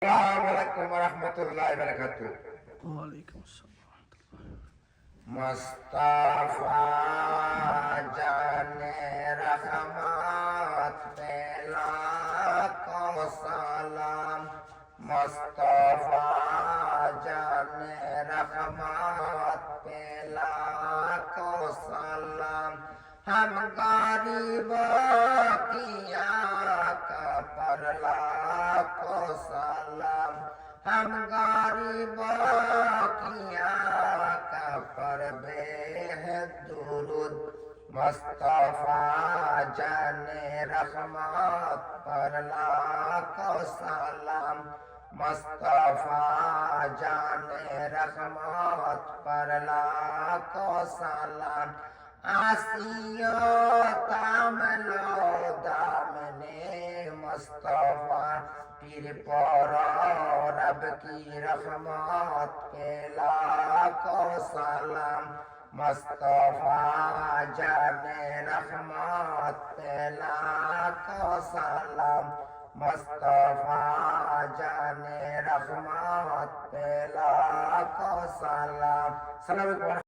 আসসালামু আলাইকুম ওয়া রাহমাতুল্লাহি ওয়া বারাকাতুহু। ওয়ালাইকুম আসসালাম। মুস্তাফা জানে রহমত पे लाखों सलाम। मुस्ताफा जाने रहमत पे लाखों सलाम। हम गरीबों की आका पर लाखों सलाम। हम गरीबों की आका पर बेहद दुरूद। मुस्तफा जाने रहमत पर लाखों सलाम। मुस्तफा जाने रहमत पर लाखों सलाम। आसियो तामलो दामने मुस्तफा पीर पर रब की रहमत पे लाखों सलाम। मुस्तफा जाने रहमत पे लाखों सलाम। मुस्तफा जाने रहमत पे लाखों सलाम। सलाम।